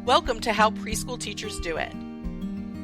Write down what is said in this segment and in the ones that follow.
Welcome to How Preschool Teachers Do It.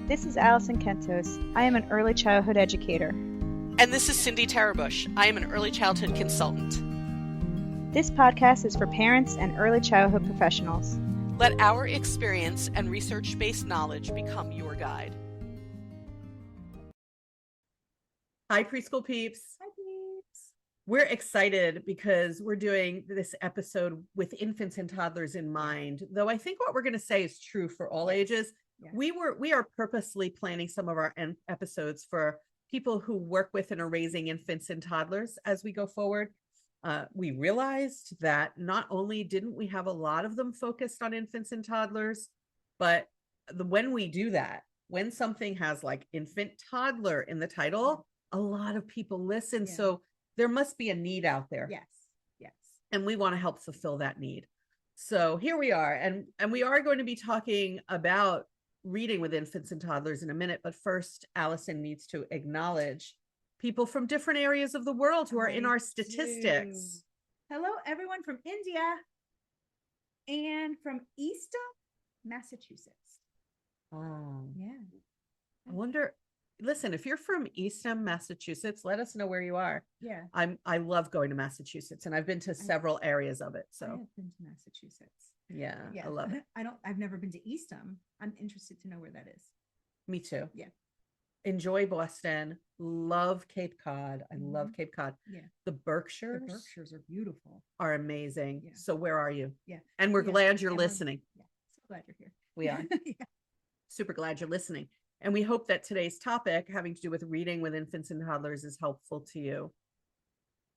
This is Alison Kentos. I am an early childhood educator. And this is Cindy Tarabush. I am an early childhood consultant. This podcast is for parents and early childhood professionals. Let our experience and research-based knowledge become your guide. Hi, preschool peeps. Hi, peeps. We're excited because we're doing this episode with infants and toddlers in mind, though I think what we're going to say is true for all ages. Yes. We are purposely planning some of our episodes for people who work with and are raising infants and toddlers as we go forward. We realized that not only didn't we have a lot of them focused on infants and toddlers, but when we do that, when something has like infant toddler in the title, a lot of people listen. Yeah. So there must be a need out there. Yes. And we want to help fulfill that need. So here we are. And we are going to be talking about reading with infants and toddlers in a minute. But first, Alison needs to acknowledge people from different areas of the world who are in our statistics. Hello, everyone from India and from Eastham, Massachusetts. Oh, Yeah. I wonder, listen, if you're from Eastham, Massachusetts, let us know where you are. Yeah. I love going to Massachusetts, and I've been to several areas of it. I So have been to Massachusetts. yeah, Yeah. I love it. I've never been to Eastham. I'm interested to know where that is. Me too. Yeah. Enjoy Boston. Love Cape Cod. I love Cape Cod. Yeah. The Berkshires, The Berkshires are beautiful. are amazing. Yeah. So where are you? Yeah. And we're Yeah. glad you're And we're- listening. Yeah. So glad you're here. We are Yeah. super glad you're listening. And we hope that today's topic having to do with reading with infants and toddlers is helpful to you.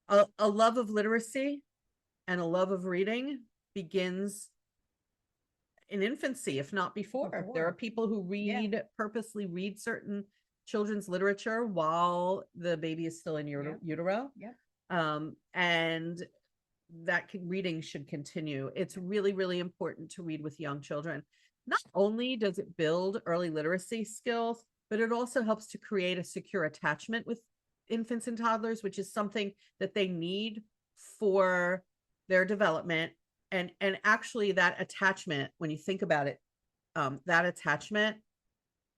A love of literacy and a love of reading begins in infancy, if not before. There are Before. people who purposely read certain children's literature while the baby is still in utero. Yep. And that reading should continue. It's really, really important to read with young children. Not only does it build early literacy skills, but it also helps to create a secure attachment with infants and toddlers, which is something that they need for their development. And actually that attachment, when you think about it, that attachment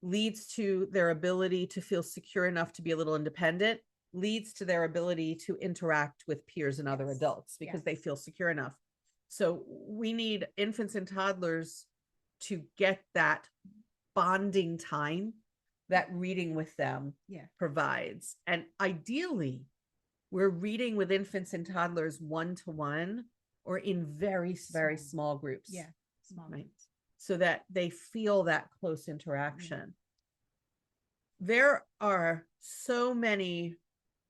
leads to their ability to feel secure enough to be a little independent, leads to their ability to interact with peers and other adults because they feel secure enough. So we need infants and toddlers to get that bonding time that reading with them provides. And ideally, we're reading with infants and toddlers one-to-one or in very, very small groups. Yeah. Small Right. groups. So that they feel that close interaction. There are so many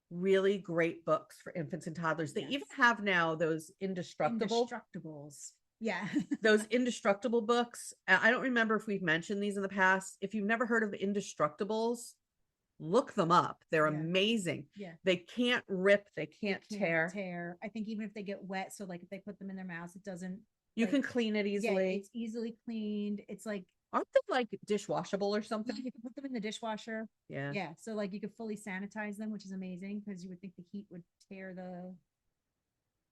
really great books for infants and toddlers. They even have now those Indestructibles. Yeah. those indestructible books. I don't remember if we've mentioned these in the past. If you've never heard of Indestructibles, look them up. They're amazing. Yeah. They can't rip, they can't tear. I think even if they get wet, so like if they put them in their mouths, it doesn't. You can clean it Yeah, easily. it's easily cleaned. It's like Aren't they like dishwashable or something? you can put them in the dishwasher. Yeah. Yeah. So like you could fully sanitize them, which is amazing because you would think the heat would tear the.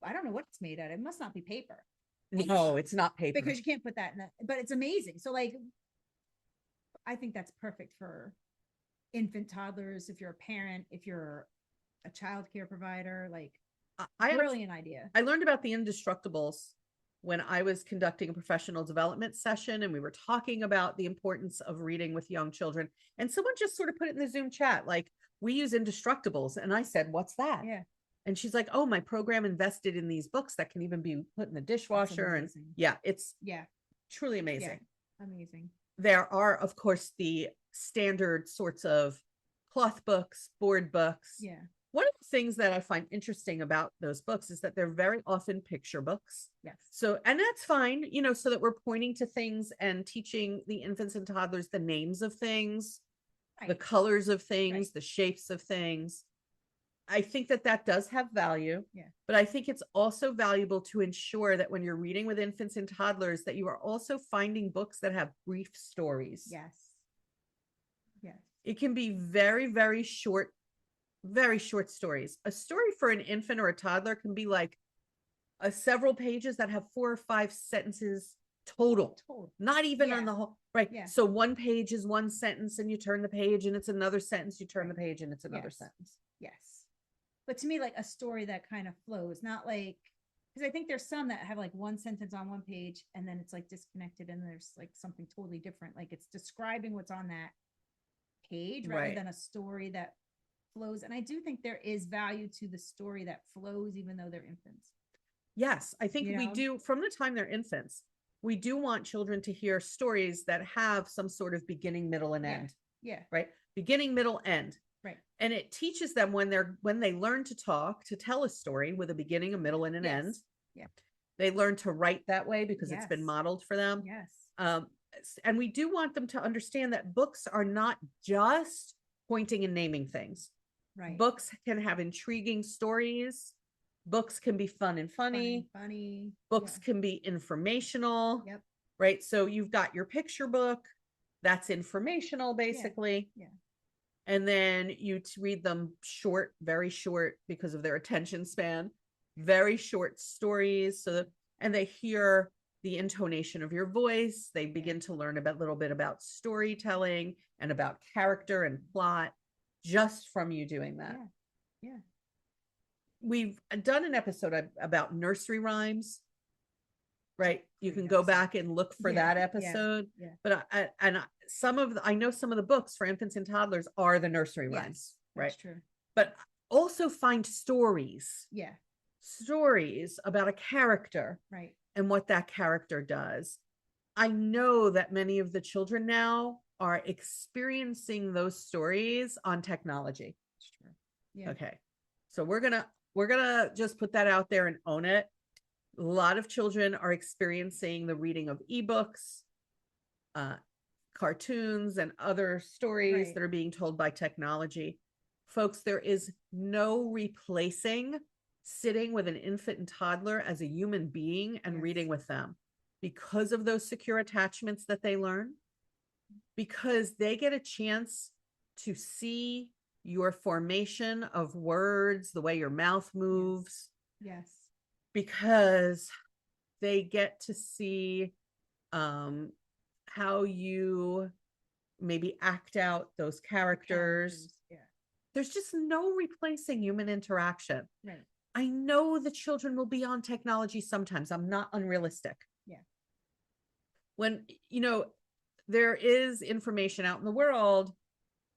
I don't know what it's made out of. It must not be paper. No, it's not paper. Because you can't put that in that, but it's amazing. So like, I think that's perfect for infant toddlers. If you're a parent, if you're a child care provider, like brilliant idea. I learned about the Indestructibles when I was conducting a professional development session, and we were talking about the importance of reading with young children. And someone just sort of put it in the Zoom chat, like, we use Indestructibles. And I said, what's that? Yeah. And she's like, oh, my program invested in these books that can even be put in the dishwasher. And it's truly amazing. Yeah. Amazing. There are, of course, the standard sorts of cloth books, board books. Yeah. One of the things that I find interesting about those books is that they're very often picture books. Yes. So, and that's fine, so that we're pointing to things and teaching the infants and toddlers the names of things, the colors of things, the shapes of things. I think that does have value. Yeah. But I think it's also valuable to ensure that when you're reading with infants and toddlers, that you are also finding books that have brief stories. Yes. Yes. It can be very, very short stories. A story for an infant or a toddler can be like several pages that have 4 or 5 sentences total, Total. not even on Yeah. the whole, right? Yeah. So one page is one sentence and you turn the page and it's another sentence, you turn the page and it's another Yes. sentence. Yes. But to me, like a story that kind of flows, not like, because I think there's some that have like one sentence on one page and then it's like disconnected and there's like something totally different. Like it's describing what's on that page rather Right. than a story that flows. And I do think there is value to the story that flows, even though they're infants. Yes, I think You we know? do from the time they're infants. We do want children to hear stories that have some sort of beginning, middle, and Yeah. end, Yeah. right? Beginning, middle, end. Right. And it teaches them when they learn to talk, to tell a story with a beginning, a middle, and an Yes. end. Yeah. They learn to write that way because it's been Yes. modeled for them. Yes. And we do want them to understand that books are not just pointing and naming things. Right. Books can have intriguing stories. Books can be fun and funny. Funny. Books can be informational. Yep. Right. So you've got your picture book. That's informational, basically. Yeah. And then you read them short, very short because of their attention span, very short stories. And they hear the intonation of your voice. They begin to learn a little bit about storytelling and about character and plot just from you doing that. Yeah. We've done an episode about nursery rhymes, right? You can Great go episode. back and look for Yeah, that yeah, episode. yeah. But I know some of the books for infants and toddlers are the nursery rhymes, right? That's true. But also find stories Yeah. about a character Right. and what that character does. I know that many of the children now are experiencing those stories on technology. That's true. Yeah. Okay. So we're going to just put that out there and own it. A lot of children are experiencing the reading of ebooks, cartoons, and other stories Right. that are being told by technology. Folks, there is no replacing sitting with an infant and toddler as a human being and Yes. reading with them because of those secure attachments that they learn, because they get a chance to see your formation of words, the way your mouth moves, Yes. because they get to see how you maybe act out those characters. Yeah. There's just no replacing human interaction. Right. I know the children will be on technology sometimes. I'm not unrealistic. Yeah. When, there is information out in the world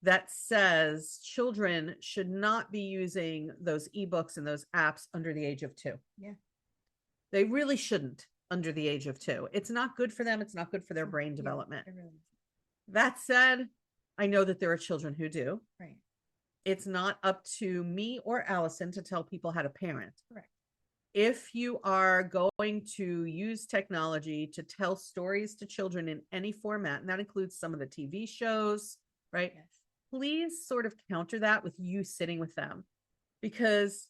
that says children should not be using those ebooks and those apps under the age of 2. Yeah. They really shouldn't under the age of 2. It's not good for them. It's not good for their brain development. It really is. That said, I know that there are children who do. Right. It's not up to me or Allison to tell people how to parent. Correct. If you are going to use technology to tell stories to children in any format, and that includes some of the TV shows, right? Yes. Please sort of counter that with you sitting with them, because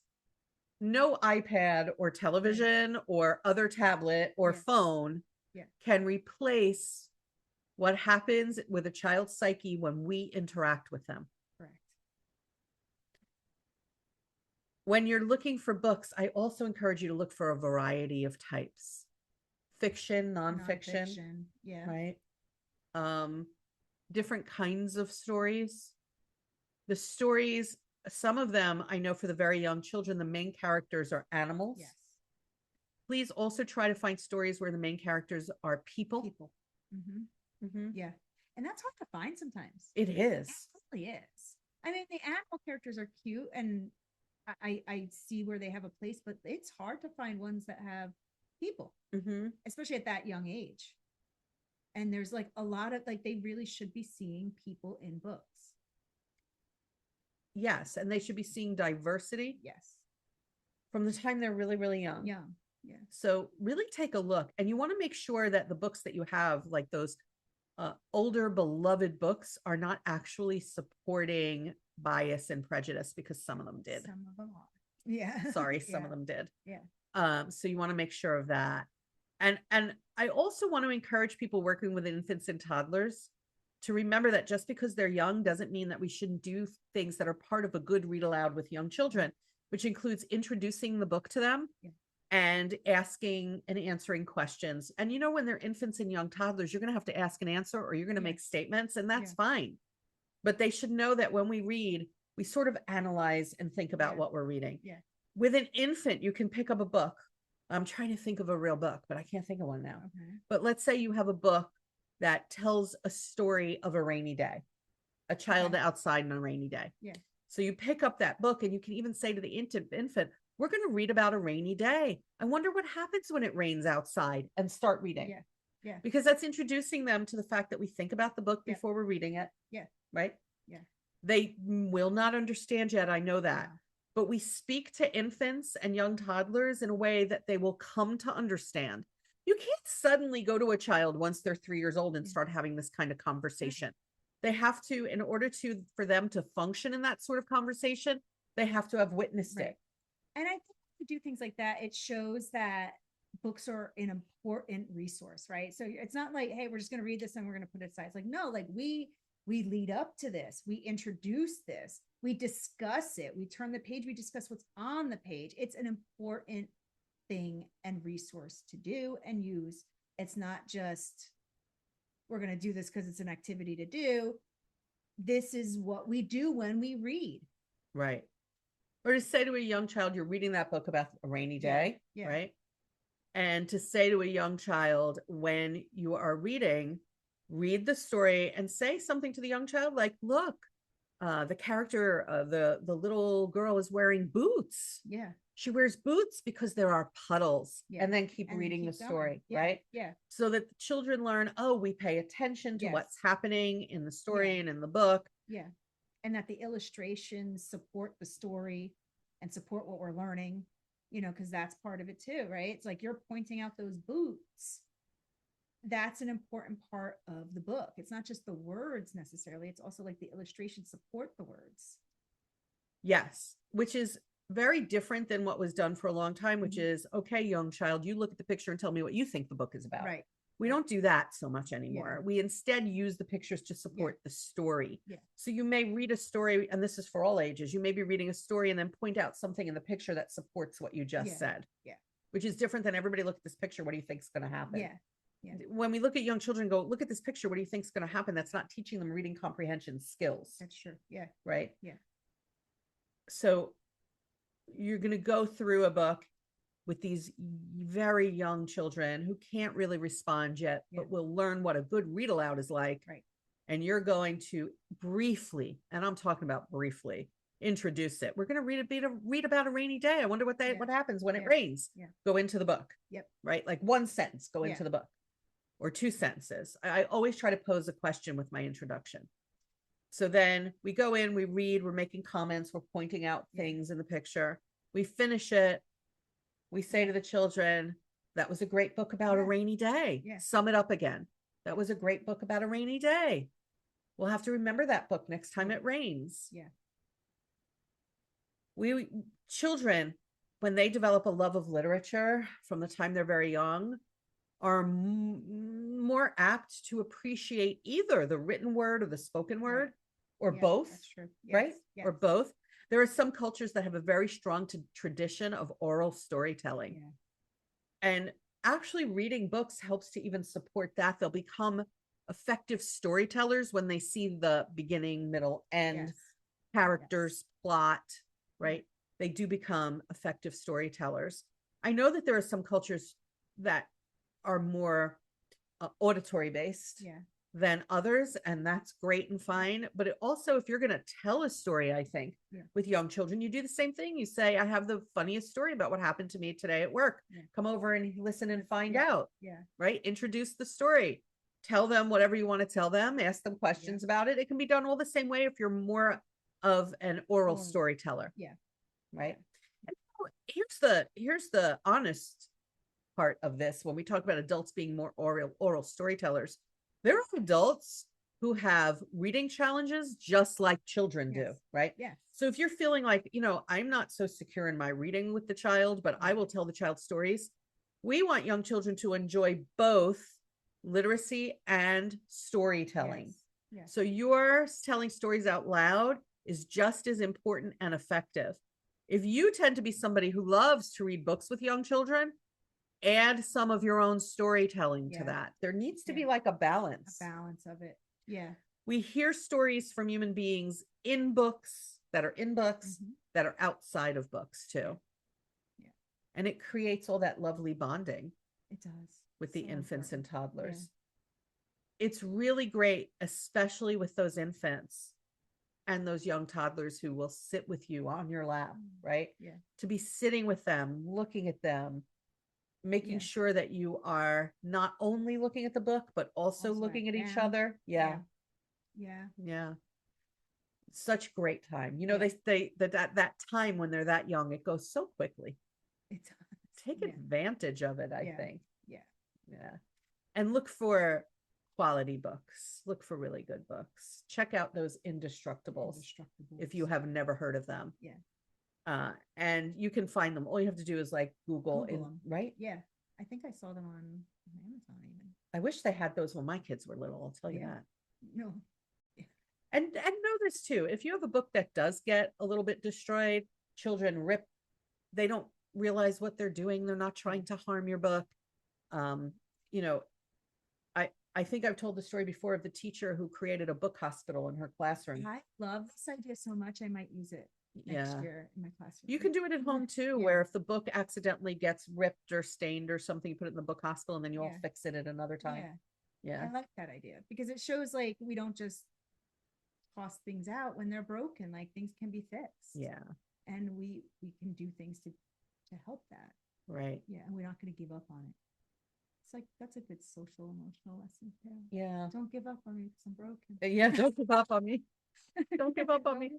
no iPad or television or other tablet or phone can replace what happens with a child's psyche when we interact with them. Correct. When you're looking for books, I also encourage you to look for a variety of types: fiction, nonfiction, Yeah. right? Different kinds of stories. The stories, some of them, I know for the very young children, the main characters are animals. Yes. Please also try to find stories where the main characters are people. Mm-hmm. Yeah. And that's hard to find sometimes. It is. It really is. I mean, the animal characters are cute and I see where they have a place, but it's hard to find ones that have people, especially at that young age. And there's like a lot of they really should be seeing people in books. Yes. And they should be seeing diversity. Yes. From the time they're really, really young. Young. Yeah. So really take a look, and you want to make sure that the books that you have, like those older beloved books, are not actually supporting bias and prejudice, because some of them did. Some of them are. Yeah. Sorry, some of them did. Yeah. So you want to make sure of that. And I also want to encourage people working with infants and toddlers to remember that just because they're young doesn't mean that we shouldn't do things that are part of a good read aloud with young children, which includes introducing the book to them and asking and answering questions. And when they're infants and young toddlers, you're going to have to ask and answer, or you're going to make statements, and that's fine. But they should know that when we read, we sort of analyze and think about what we're reading. Yeah. With an infant, you can pick up a book. I'm trying to think of a real book, but I can't think of one now. Okay. But let's say you have a book that tells a story of a rainy day, a child outside on a rainy day. Yeah. So you pick up that book, and you can even say to the infant, we're going to read about a rainy day. I wonder what happens when it rains outside, and start reading. Yeah. Yeah. Because that's introducing them to the fact that we think about the book before we're reading it. Yeah. Right? Yeah. They will not understand yet. I know that. Yeah. But we speak to infants and young toddlers in a way that they will come to understand. You can't suddenly go to a child once they're 3 years old and start having this kind of conversation. They have to, in order for them to function in that sort of conversation, they have to have witnessed it. And I think if we do things like that, it shows that books are an important resource, right? So it's not like, hey, we're just going to read this and we're going to put it aside. It's like, no, like we lead up to this. We introduce this. We discuss it. We turn the page. We discuss what's on the page. It's an important thing and resource to do and use. It's not just, we're going to do this because it's an activity to do. This is what we do when we read. Right. Or to say to a young child, you're reading that book about a rainy day, right? And to say to a young child, when you are reading, read the story and say something to the young child like, look, the character, the little girl is wearing boots. Yeah. She wears boots because there are puddles. Yeah. And then keep And reading keep the going. story, Yeah. right? Yeah. So that the children learn, oh, we pay attention to Yes. what's happening in the story and in the book. Yeah. And that the illustrations support the story and support what we're learning, because that's part of it too, right? It's like you're pointing out those boots. That's an important part of the book. It's not just the words necessarily. It's also like the illustrations support the words. Yes, which is very different than what was done for a long time, which is, okay, young child, you look at the picture and tell me what you think the book is about. Right. We don't do that so much anymore. We instead use the pictures to support the story. Yeah. So you may read a story, and this is for all ages. You may be reading a story and then point out something in the picture that supports what you just said. Yeah. Which is different than everybody look at this picture. What do you think is going to happen? Yeah. Yeah. When we look at young children, go look at this picture. What do you think is going to happen? That's not teaching them reading comprehension skills. That's true. Yeah. Right. Yeah. So you're going to go through a book with these very young children who can't really respond yet, but will learn what a good read aloud is like. Right. And you're going to briefly, and I'm talking about briefly, introduce it. We're going to read about a rainy day. I wonder what happens when it rains. Yeah. Go into the book. Yep. Right. Like one sentence, go into the book, or two sentences. I always try to pose a question with my introduction. So then we go in, we read, we're making comments, we're pointing out things in the picture. We finish it. We say to the children, that was a great book about a rainy day. Yeah. Sum it up again. That was a great book about a rainy day. We'll have to remember that book next time it rains. Yeah. Children, when they develop a love of literature from the time they're very young, are more apt to appreciate either the written word or the spoken word, or both. That's true. Yes. Right? Yes. Or both. There are some cultures that have a very strong tradition of oral storytelling. Yeah. And actually reading books helps to even support that. They'll become effective storytellers when they see the beginning, middle, end, characters, plot, right? They do become effective storytellers. I know that there are some cultures that are more auditory based than others, and that's great and fine. But it also, if you're going to tell a story, I think with young children, you do the same thing. You say, I have the funniest story about what happened to me today at work. Come over and listen and find out. Right? Introduce the story. Tell them whatever you want to tell them. Ask them questions about it. It can be done all the same way if you're more of an oral storyteller. Right? And here's the honest part of this. When we talk about adults being more oral storytellers, there are adults who have reading challenges just like children do, right? Yeah. So if you're feeling like, I'm not so secure in my reading with the child, but I will tell the child stories. We want young children to enjoy both literacy and storytelling. So your telling stories out loud is just as important and effective. If you tend to be somebody who loves to read books with young children, add some of your own storytelling to Yeah. that. There needs to be Yeah. like a balance. A balance of it. Yeah. We hear stories from human beings in books that are in books Mhm. that are outside of books too. Yeah. And it creates all that lovely bonding It does. with the So infants and important. toddlers. It's really great, especially with those infants and those young toddlers who will sit with you on your lap, right? Yeah. To be sitting with them, looking at them, making Yeah. sure that you are not only looking at the book, but also looking at each them. other. Yeah. Yeah. Yeah. Such great time. You know, Yeah. that time when they're that young, it goes so quickly. It does. Take Yeah. advantage of it, I Yeah. think. Yeah. Yeah. And look for quality books. Look for really good books. Check out those Indestructibles if you have never heard of them. Yeah. And you can find them. All you have to do is like Google them. right? Yeah. I think I saw them on Amazon even. I wish they had those when my kids were little, I'll tell you that. No. And know this too, if you have a book that does get a little bit destroyed, children rip, they don't realize what they're doing. They're not trying to harm your book. You know, I think I've told the story before of the teacher who created a book hospital in her classroom. I love this idea so much. I might use it next year in my classroom. You can do it at home too, Yeah. where if the book accidentally gets ripped or stained or something, you put it in the book hospital and then you all Yeah. fix it at another time. Yeah. I like that idea because it shows like we don't just toss things out when they're broken, like things can be fixed. Yeah. And we can do things to help that. Right. Yeah. And we're not going to give up on it. It's like, that's a good social emotional lesson too. Yeah. Don't give up on me because I'm broken. Yeah. Don't give up on me. Don't give up on me.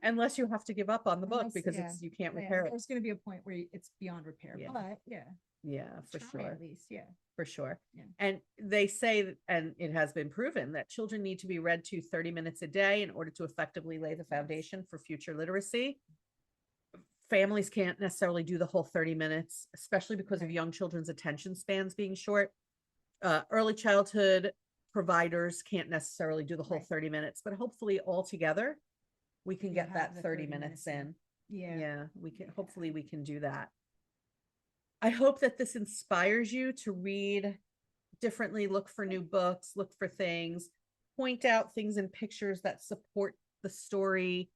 Unless you have to give up on the book Unless- because yeah. you can't repair it. There's going to be a point where it's beyond repair. Yeah. But yeah. Yeah, for Try sure. At least. Yeah. For sure. Yeah. And they say, and it has been proven, that children need to be read to 30 minutes a day in order to effectively lay the foundation for future literacy. Families can't necessarily do the whole 30 minutes, especially because of young children's attention spans being short. Early childhood providers can't necessarily do the whole 30 minutes, but hopefully all together we can get that 30 minutes in. Yeah. Yeah, we can, hopefully we can do that. I hope that this inspires you to read differently, look for new books, look for things, point out things in pictures that support the story,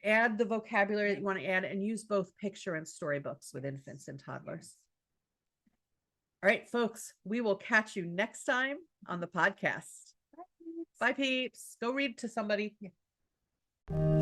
add the vocabulary that you want to add, and use both picture and storybooks with infants and toddlers. All right, folks, we will catch you next time on the podcast. Bye, peeps. Go read to somebody. Yeah.